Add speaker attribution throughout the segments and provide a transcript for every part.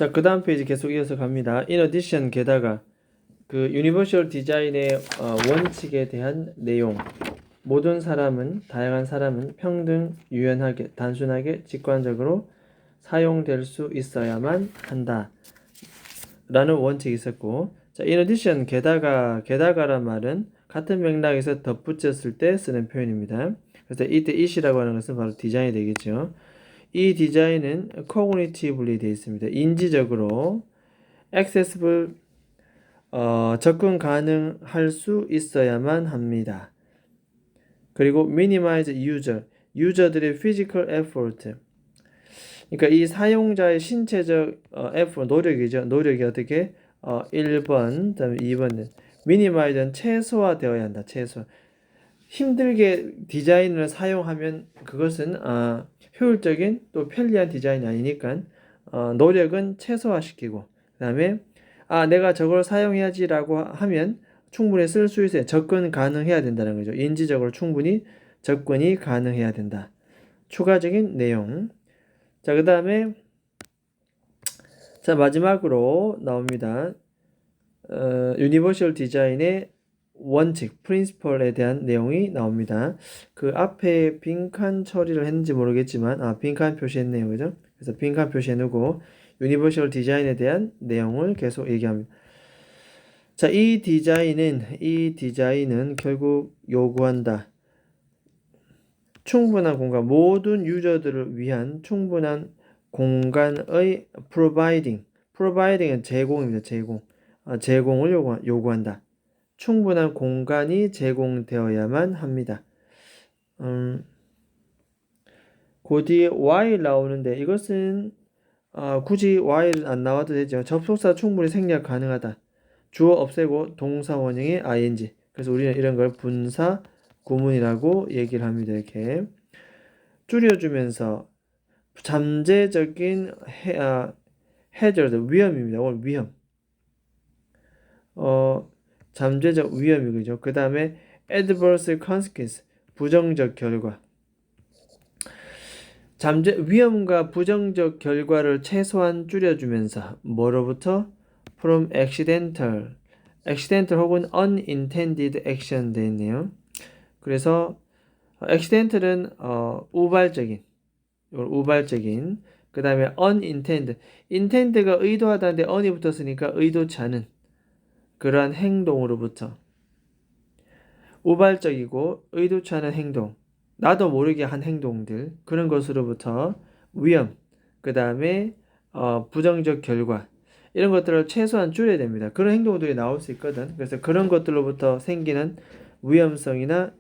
Speaker 1: 자, 그 다음 페이지 계속 이어서 갑니다. In addition, 게다가 그 유니버셜 디자인의 원칙에 대한 내용. 모든 사람은, 다양한 사람은 평등, 유연하게, 단순하게, 직관적으로 사용될 수 있어야만 한다. 라는 원칙이 있었고, 자, in addition, 게다가란 말은 같은 맥락에서 덧붙였을 때 쓰는 표현입니다. 그래서 이때 it이라고 하는 것은 바로 디자인이 되겠죠. 이 디자인은 cognitively 되어 있습니다. 인지적으로 accessible, 접근 가능할 수 있어야만 합니다. 그리고 minimize 유저들의 physical effort. 그러니까 이 사용자의 신체적 effort, 노력이 어떻게 1번, 그다음에 2번은 minimize는 최소화되어야 한다. 힘들게 디자인을 사용하면 그것은 효율적인 또 편리한 디자인이 아니니까 노력은 최소화시키고, 그다음에 내가 저걸 사용해야지라고 하면 충분히 쓸 수 있어요. 접근 가능해야 된다는 거죠. 인지적으로 충분히 접근이 가능해야 된다. 추가적인 내용. 자, 그 다음에 자, 마지막으로 나옵니다. 유니버셜 디자인의 원칙, 프린시펄에 대한 내용이 나옵니다. 그 앞에 빈칸 처리를 했는지 모르겠지만 빈칸 표시했네요. 그죠? 그래서 빈칸 표시해놓고 유니버셜 디자인에 대한 내용을 계속 얘기합니다. 자, 이 디자인은 결국 요구한다. 충분한 공간, 모든 유저들을 위한 충분한 공간의 providing은 제공입니다. 제공을 요구한다. 충분한 공간이 제공되어야만 합니다. 그 뒤에 while 나오는데 이것은 굳이 while은 안 나와도 되죠. 접속사 충분히 생략 가능하다. 주어 없애고 동사 원형의 ing. 그래서 우리는 이런 걸 분사 구문이라고 얘기를 합니다. 이렇게 줄여주면서 잠재적인 hazard, 위험입니다. 오늘 위험. 잠재적 위험이죠. 그 다음에 adverse consequence, 부정적 결과. 위험과 부정적 결과를 최소한 줄여주면서 뭐로부터? from accidental 혹은 unintended action 되어 있네요. 그래서 accidental은 우발적인, 그 다음에 intend가 의도하다는데 un이 붙었으니까 의도치 않은 그러한 행동으로부터, 우발적이고 의도치 않은 행동, 나도 모르게 한 행동들, 그런 것으로부터 위험, 그 다음에 부정적 결과, 이런 것들을 최소한 줄여야 됩니다. 그런 행동들이 나올 수 있거든. 그래서 그런 것들로부터 생기는 위험성이나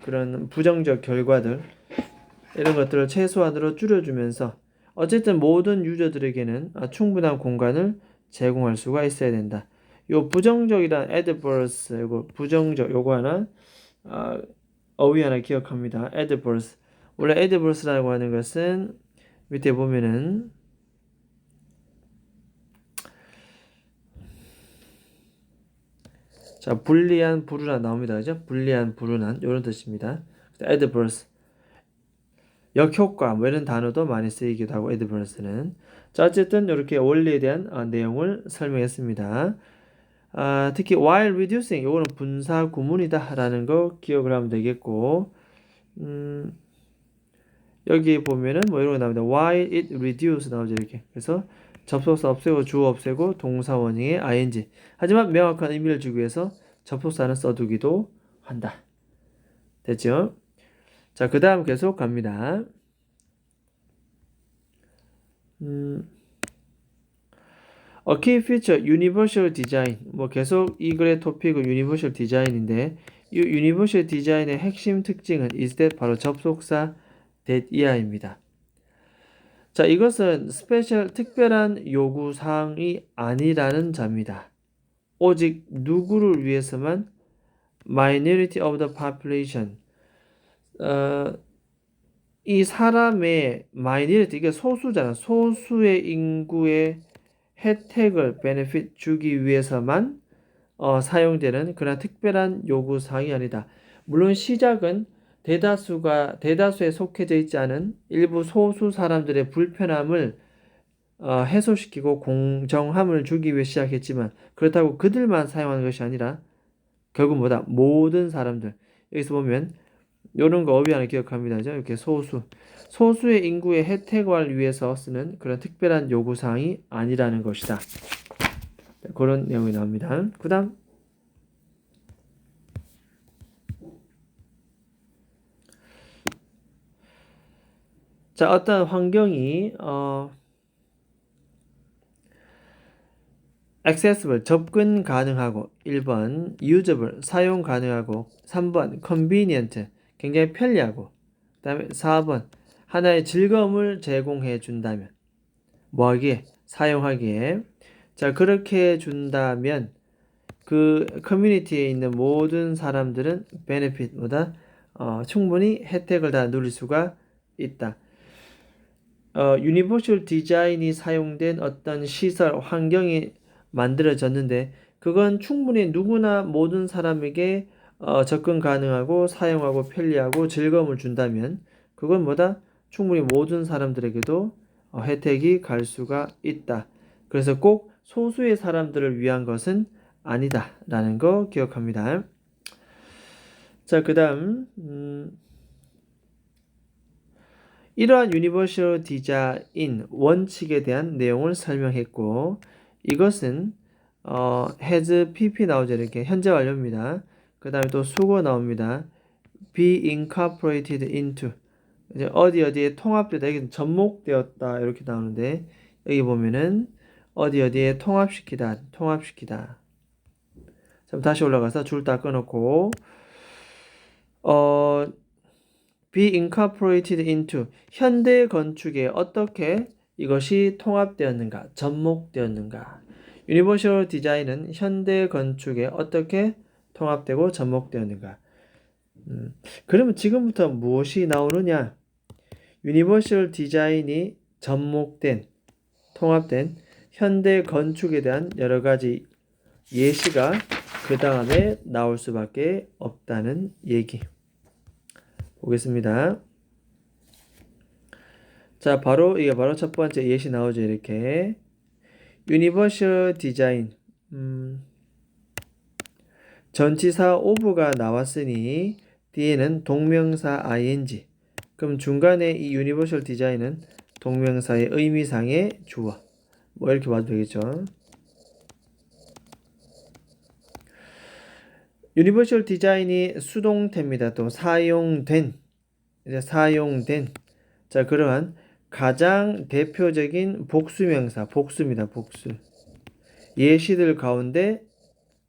Speaker 1: 그런 부정적 결과들, 이런 것들을 최소한으로 줄여주면서 어쨌든 모든 유저들에게는 충분한 공간을 제공할 수가 있어야 된다. 요 부정적이란 adverse, 요거 부정적, 요거 하나 어휘 하나 기억합니다. adverse. 원래 adverse라고 하는 것은 밑에 보면은 자, 불리한, 불운한 나옵니다. 그죠? 불리한, 불운한 이런 뜻입니다. adverse. 역효과, 이런 단어도 많이 쓰이기도 하고, adverse는. 자, 어쨌든 이렇게 원리에 대한 내용을 설명했습니다. 특히 while reducing, 이거는 분사 구문이다 라는 거 기억을 하면 되겠고, 여기 보면은 이런 거 나옵니다. while it reduce 나오죠, 이렇게. 그래서 접속사 없애고 주어 없애고 동사 원형의 ing. 하지만 명확한 의미를 주기 위해서 접속사는 써두기도 한다. 됐죠? 자, 그 다음 계속 갑니다. A key feature, universal design. 계속 이 글의 토픽은 universal design인데, 이 universal design의 핵심 특징은 is that 바로 접속사 that 이하입니다. 자, 이것은 특별한 요구사항이 아니라는 점이다. 오직 누구를 위해서만? minority of the population. 이 사람의 minority, 이게 소수잖아. 소수의 인구의 혜택을 benefit 주기 위해서만 사용되는 그런 특별한 요구사항이 아니다. 물론 시작은 대다수에 속해져 있지 않은 일부 소수 사람들의 불편함을 해소시키고 공정함을 주기 위해 시작했지만 그렇다고 그들만 사용하는 것이 아니라 결국 뭐다? 모든 사람들. 여기서 보면 이런 거 어휘 하나 기억합니다. 이렇게 소수의 인구의 혜택을 위해서 쓰는 그런 특별한 요구사항이 아니라는 것이다. 그런 내용이 나옵니다. 그 다음 자, 어떤 환경이 accessible, 접근 가능하고 1번 usable, 사용 가능하고 3번 convenient, 굉장히 편리하고 그 다음에 4번 하나의 즐거움을 제공해 준다면 뭐하기에? 사용하기에. 자, 그렇게 준다면 그 커뮤니티에 있는 모든 사람들은 benefit보다 충분히 혜택을 다 누릴 수가 있다. 유니버셜 디자인이 사용된 어떤 시설, 환경이 만들어졌는데 그건 충분히 누구나 모든 사람에게 접근 가능하고 사용하고 편리하고 즐거움을 준다면 그건 뭐다? 충분히 모든 사람들에게도 혜택이 갈 수가 있다. 그래서 꼭 소수의 사람들을 위한 것은 아니다 라는 거 기억합니다. 자, 그 다음 이러한 유니버셜 디자인 원칙에 대한 내용을 설명했고 이것은 has pp 나오죠. 이렇게 현재 완료입니다. 그 다음에 또 수거 나옵니다. be incorporated into 이제 어디에 통합되다 여기 접목되었다 이렇게 나오는데 여기 보면은 어디에 통합시키다. 자, 다시 올라가서 줄 다 끊었고 be incorporated into 현대 건축에 어떻게 이것이 통합되었는가, 접목되었는가. 유니버셜 디자인은 현대 건축에 어떻게 통합되고 접목되었는가. 그러면 지금부터 무엇이 나오느냐? 유니버셜 디자인이 접목된, 통합된 현대 건축에 대한 여러 가지 예시가 그 다음에 나올 수밖에 없다는 얘기. 보겠습니다. 자, 이게 바로 첫 번째 예시 나오죠. 이렇게 유니버셜 디자인 전치사 of가 나왔으니 뒤에는 동명사 ing. 그럼 중간에 이 유니버셜 디자인은 동명사의 의미상의 주어. 뭐 이렇게 봐도 되겠죠. 유니버셜 디자인이 수동태입니다. 또 사용된. 자, 그러한 가장 대표적인 복수명사, 복수입니다. 복수. 예시들 가운데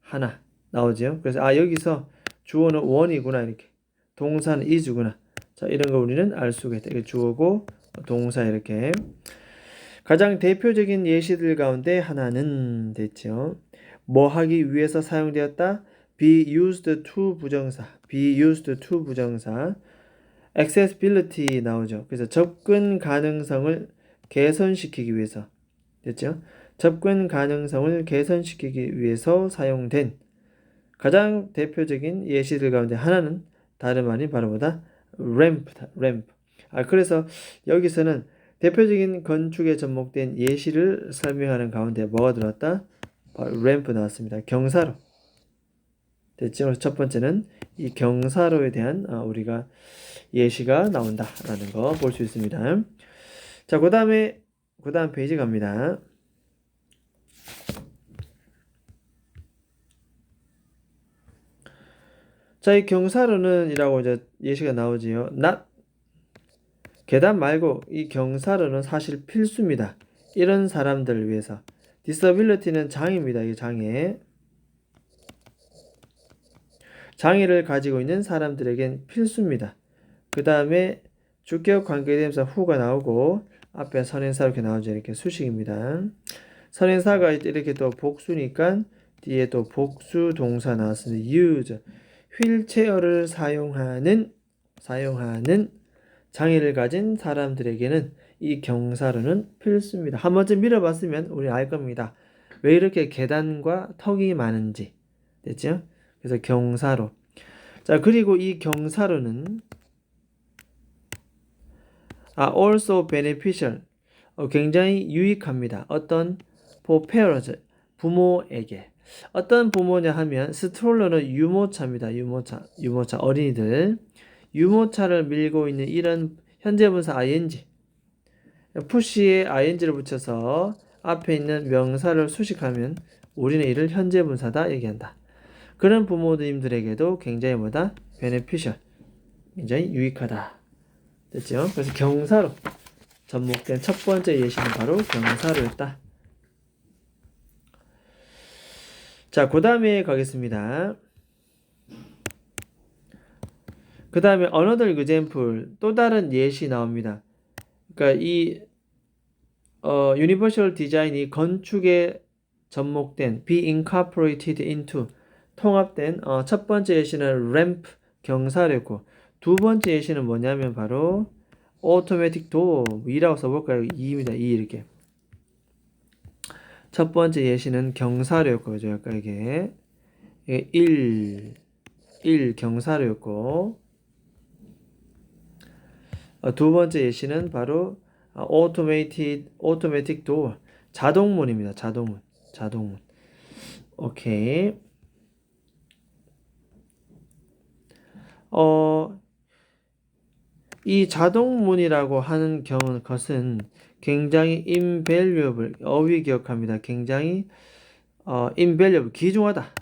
Speaker 1: 하나 나오죠. 그래서 여기서 주어는 원이구나 이렇게. 동사는 is구나. 자, 이런 거 우리는 알 수가 있다. 이게 주어고 동사 이렇게. 가장 대표적인 예시들 가운데 하나는 됐죠. 뭐 하기 위해서 사용되었다? be used to 부정사. accessibility 나오죠. 그래서 접근 가능성을 개선시키기 위해서. 됐죠? 접근 가능성을 개선시키기 위해서 사용된 가장 대표적인 예시들 가운데 하나는 다름 아닌 바로 뭐다? 램프다. 램프. 그래서 여기서는 대표적인 건축에 접목된 예시를 설명하는 가운데 뭐가 들어왔다? 바로 램프 나왔습니다. 경사로. 됐죠? 첫 번째는 이 경사로에 대한 우리가 예시가 나온다라는 거 볼 수 있습니다. 자, 그 다음 페이지 갑니다. 자, 이 경사로는 이라고 이제 예시가 나오지요. 계단 말고 이 경사로는 사실 필수입니다. 이런 사람들을 위해서. disability는 장애입니다. 이 장애를 가지고 있는 사람들에겐 필수입니다. 그 다음에 주격 관계대명사 who가 나오고 앞에 선행사 이렇게 나오죠. 이렇게 수식입니다. 선행사가 이렇게 또 복수니까 뒤에 또 복수 동사 나왔습니다. use. 휠체어를 사용하는 장애를 가진 사람들에게는 이 경사로는 필수입니다. 한 번쯤 밀어봤으면 우리 알 겁니다. 왜 이렇게 계단과 턱이 많은지. 됐죠? 그래서 경사로. 자, 그리고 이 경사로는 also beneficial. 굉장히 유익합니다. 어떤 for parents 부모에게 어떤 부모냐 하면 스트롤러는 유모차입니다. 유모차 어린이들 유모차를 밀고 있는 이런 현재분사 ing 푸시에 ing를 붙여서 앞에 있는 명사를 수식하면 우리는 이를 현재분사다 얘기한다. 그런 부모님들에게도 굉장히 뭐다? beneficial 굉장히 유익하다. 됐죠? 그래서 경사로 접목된 첫 번째 예시는 바로 경사로였다. 자, 그 다음에 가겠습니다. 그 다음에 another example 또 다른 예시 나옵니다. 그러니까 이 universal design이 건축에 접목된 be incorporated into 통합된 첫 번째 예시는 ramp 경사로였고 두 번째 예시는 뭐냐면 바로 automatic door 2라고 써볼까요? 2입니다. 2 이렇게 첫 번째 예시는 경사로였고 그죠? 아까 이게 1 경사로였고 두 번째 예시는 바로 automatic door 자동문입니다. 자동문. 오케이. 이 자동문이라고 하는 것은 굉장히 invaluable 어휘 기억합니다. 굉장히 invaluable 귀중하다.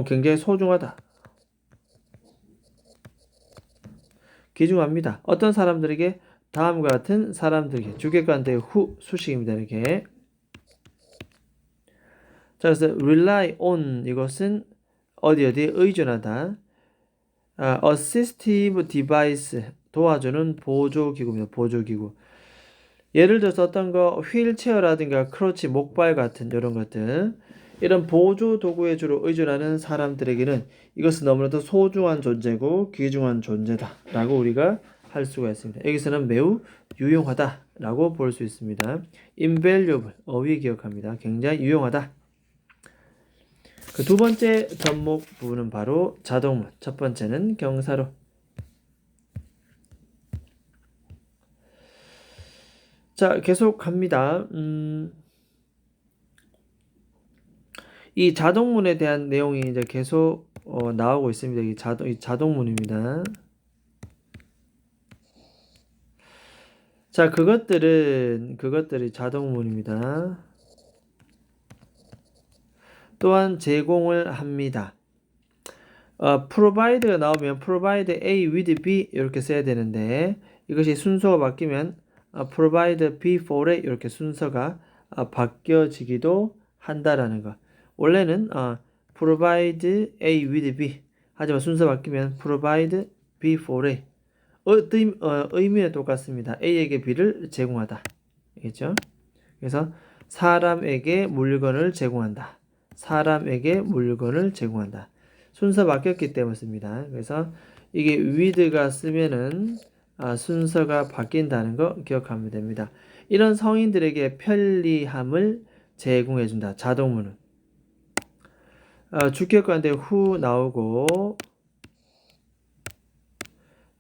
Speaker 1: 굉장히 소중하다. 귀중합니다. 어떤 사람들에게 다음과 같은 사람들에게 주격관대 후 수식입니다. 이렇게. 자, 그래서 rely on 이것은 어디에 의존하다. assistive device 도와주는 보조기구입니다. 보조기구. 예를 들어서 어떤 거 휠체어라든가 크러치, 목발 같은 이런 것들 이런 보조 도구에 주로 의존하는 사람들에게는 이것은 너무나도 소중한 존재고 귀중한 존재다 라고 우리가 할 수가 있습니다. 여기서는 매우 유용하다 라고 볼 수 있습니다. invaluable 어휘 기억합니다. 굉장히 유용하다. 그 두 번째 접목 부분은 바로 자동문. 첫 번째는 경사로. 자, 계속 갑니다. 이 자동문에 대한 내용이 이제 계속 나오고 있습니다. 이 자동문입니다. 자, 그것들이 자동문입니다. 또한 제공을 합니다. provide가 나오면 provide A with B 이렇게 써야 되는데 이것이 순서가 바뀌면 provide B for A 이렇게 순서가 바뀌어지기도 한다라는 거. 원래는 provide A with B 하지만 순서 바뀌면 provide B for A 의미는 똑같습니다. A에게 B를 제공하다. 알겠죠? 그래서 사람에게 물건을 제공한다. 사람에게 물건을 제공한다. 순서 바뀌었기 때문에 씁니다. 그래서 이게 with가 쓰면은 순서가 바뀐다는 거 기억하면 됩니다. 이런 성인들에게 편리함을 제공해준다. 자동문은 주격관대 who 나오고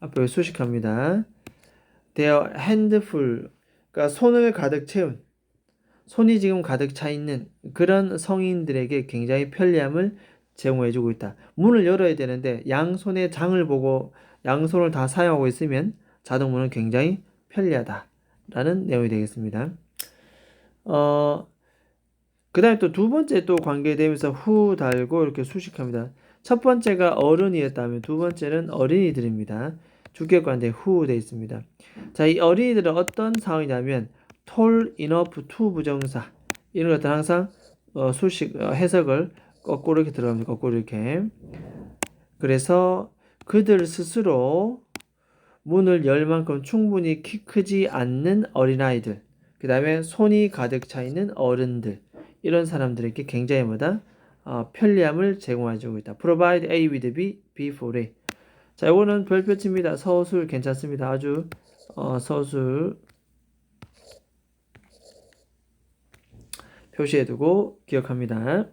Speaker 1: 앞에 수식합니다. Their handful 그러니까 손을 가득 채운 손이 지금 가득 차 있는 그런 성인들에게 굉장히 편리함을 제공해주고 있다. 문을 열어야 되는데 양손에 장을 보고 양손을 다 사용하고 있으면 자동문은 굉장히 편리하다라는 내용이 되겠습니다. 그 다음에 또 두 번째 또 관계되면서 후 달고 이렇게 수식합니다. 첫 번째가 어른이었다면 두 번째는 어린이들입니다. 주격관대 후 되어 있습니다. 자, 이 어린이들은 어떤 상황이냐면 tall enough to 부정사 이런 것들 항상 해석을 거꾸로 이렇게 들어갑니다. 거꾸로 이렇게. 그래서 그들 스스로 문을 열 만큼 충분히 키 크지 않는 어린아이들 그 다음에 손이 가득 차 있는 어른들 이런 사람들에게 굉장히 편리함을 제공해주고 있다. provide A with B, B for A. 자, 이거는 별표치입니다. 서술 괜찮습니다. 아주 서술 표시해두고 기억합니다.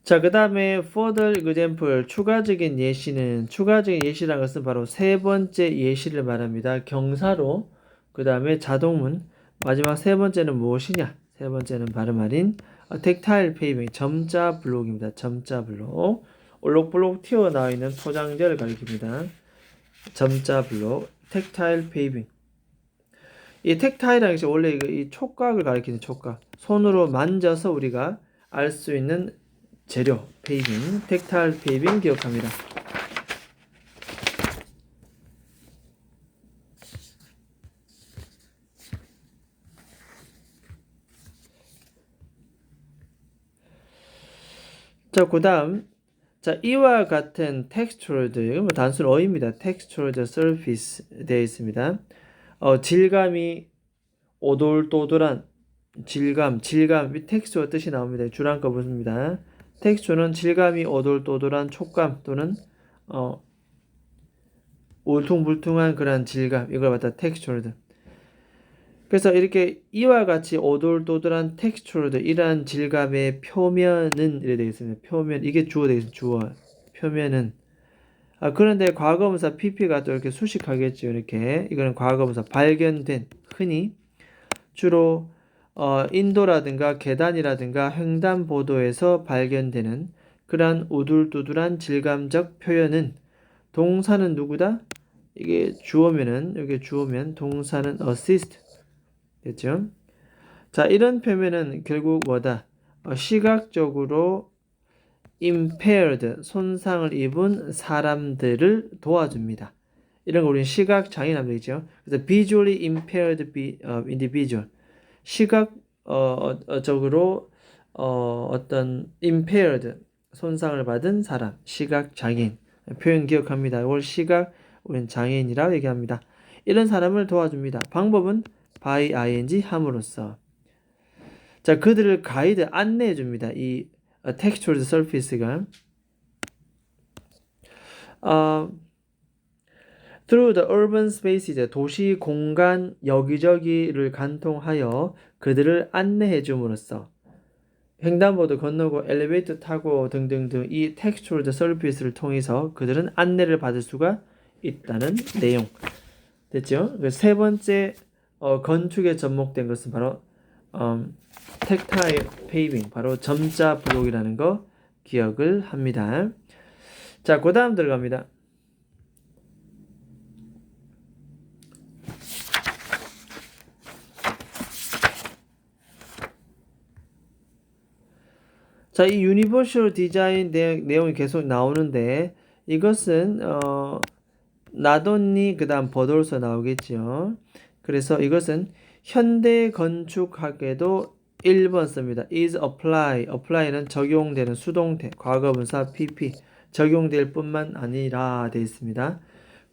Speaker 1: 자, 그 다음에 further example, 추가적인 예시라는 것은 바로 세 번째 예시를 말합니다. 경사로, 그 다음에 자동문, 마지막 세 번째는 무엇이냐? 세 번째는 바로 말인 tactile paving, 점자 블록입니다. 점자 블록. 올록볼록 튀어나와 있는 포장재를 가리킵니다. 점자 블록, tactile paving. 이 tactile이라는 것이 원래 이 촉각을 가리키는 촉각. 손으로 만져서 우리가 알 수 있는 재료, 페이빙, 텍타일 페이빙 기억합니다. 자, 그 다음, 자, 이와 같은 textured, 이건 뭐 단순 어입니다. textured surface 되어 있습니다. 질감이 오돌도돌한 질감, 텍스처 뜻이 나옵니다. 줄한거 보습니다. 텍스처는 질감이 오돌도돌한 촉감 또는 울퉁불퉁한 그런 질감, 이걸 갖다 텍스처드. 그래서 이렇게 이와 같이 오돌도돌한 텍스처드 이러한 질감의 표면은 이래 되겠습니다. 표면, 이게 주어 되겠습니다. 주어. 표면은. 그런데 과거분사 pp가 또 이렇게 수식하겠죠. 이렇게. 이거는 과거분사 발견된, 흔히 주로 인도라든가 계단이라든가 횡단보도에서 발견되는 그러한 우둘두둘한 질감적 표현은 동사는 누구다? 이게 주어면은 여기 주어면 동사는 assist 됐죠? 자, 이런 표면은 결국 뭐다? 시각적으로 impaired 손상을 입은 사람들을 도와줍니다. 이런 거 우리는 시각 장애인 하면 되겠죠. 그래서 visually impaired individual 시각적으로 어떤 impaired 손상을 받은 사람, 시각 장애인 표현 기억합니다. 이걸 시각 우리는 장애인이라고 얘기합니다. 이런 사람을 도와줍니다. 방법은 by ing 함으로써. 자, 그들을 가이드 안내해 줍니다. 이 textured surface가 through the urban spaces, 도시 공간 여기저기를 관통하여 그들을 안내해 줌으로써 횡단보도 건너고 엘리베이터 타고 등등등 이 textured surface를 통해서 그들은 안내를 받을 수가 있다는 내용. 됐죠? 세 번째 건축에 접목된 것은 바로 tactile paving, 바로 점자 블록이라는 거 기억을 합니다. 자, 그 다음 들어갑니다. 자, 이 유니버셜 디자인 내용이 계속 나오는데 이것은 나돈니 그다음 버돌서 나오겠죠. 그래서 이것은 현대 건축학에도 1번 씁니다. is apply는 적용되는 수동태, 과거분사 pp 적용될 뿐만 아니라 되어 있습니다.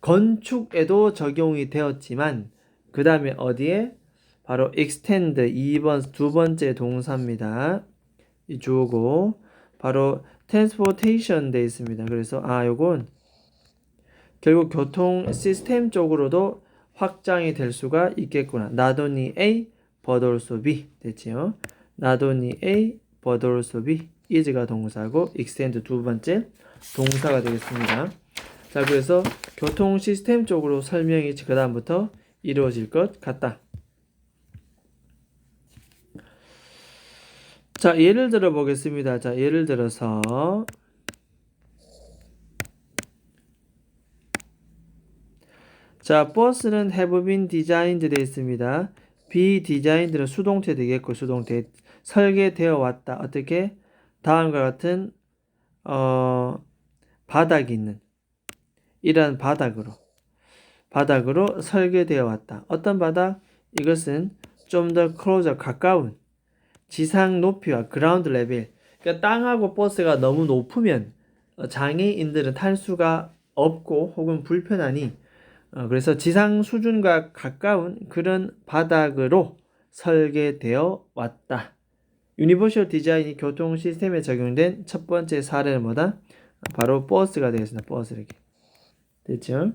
Speaker 1: 건축에도 적용이 되었지만 그 다음에 어디에? 바로 extend 2번 두 번째 동사입니다. 이 주어고 바로 transportation 되어 있습니다. 그래서 요건 결국 교통 시스템 쪽으로도 확장이 될 수가 있겠구나. Not only A, but also B 됐지요. Not only A, but also B. is가 동사고 extend 두 번째 동사가 되겠습니다. 자, 그래서 교통 시스템 쪽으로 설명이 그 다음부터 이루어질 것 같다. 자, 예를 들어 보겠습니다. 자, 예를 들어서 자, 버스는 have been designed 되어 있습니다. be designed는 수동태 되겠고 수동태 설계되어 왔다. 어떻게? 다음과 같은 바닥이 있는 이러한 바닥으로 설계되어 왔다. 어떤 바닥? 이것은 좀 더 closer 가까운 지상 높이와 그라운드 레벨. 그러니까 땅하고 버스가 너무 높으면 장애인들은 탈 수가 없고 혹은 불편하니 그래서 지상 수준과 가까운 그런 바닥으로 설계되어 왔다. 유니버셜 디자인이 교통 시스템에 적용된 첫 번째 사례는 뭐다? 바로 버스가 되겠습니다. 버스 이렇게. 됐죠?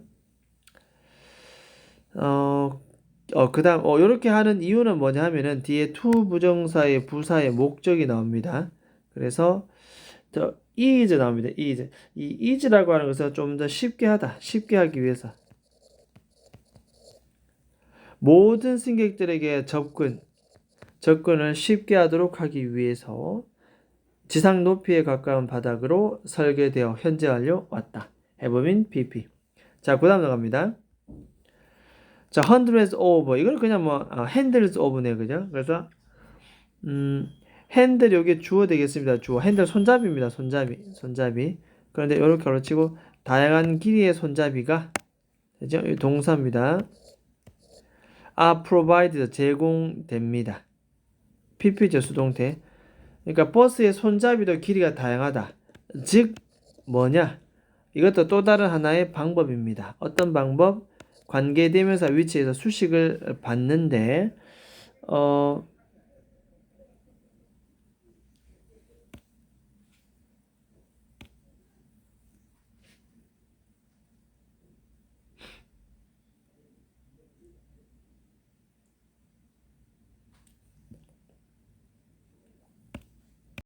Speaker 1: 그 다음, 요렇게 하는 이유는 뭐냐 하면은 뒤에 to 부정사의 부사의 목적이 나옵니다. 그래서 더 ease 나옵니다. ease. 이 ease라고 하는 것은 좀 더 쉽게 하다. 쉽게 하기 위해서. 모든 승객들에게 접근을 쉽게 하도록 하기 위해서 지상 높이에 가까운 바닥으로 설계되어 현재 완료 왔다. have been PP. 자, 그 다음 나갑니다. 자, hundreds of. 이건 그냥 handles of네요. 그죠? 그래서, 핸들 여기 주어 되겠습니다. 주어. 핸들 손잡이입니다. 손잡이. 그런데 이렇게 가로치고 다양한 길이의 손잡이가 그죠? 이 동사입니다. are provided 제공됩니다. PP죠. 수동태. 그러니까 버스의 손잡이도 길이가 다양하다. 즉 뭐냐? 이것도 또 다른 하나의 방법입니다. 어떤 방법? 관계대명사 위치에서 수식을 받는데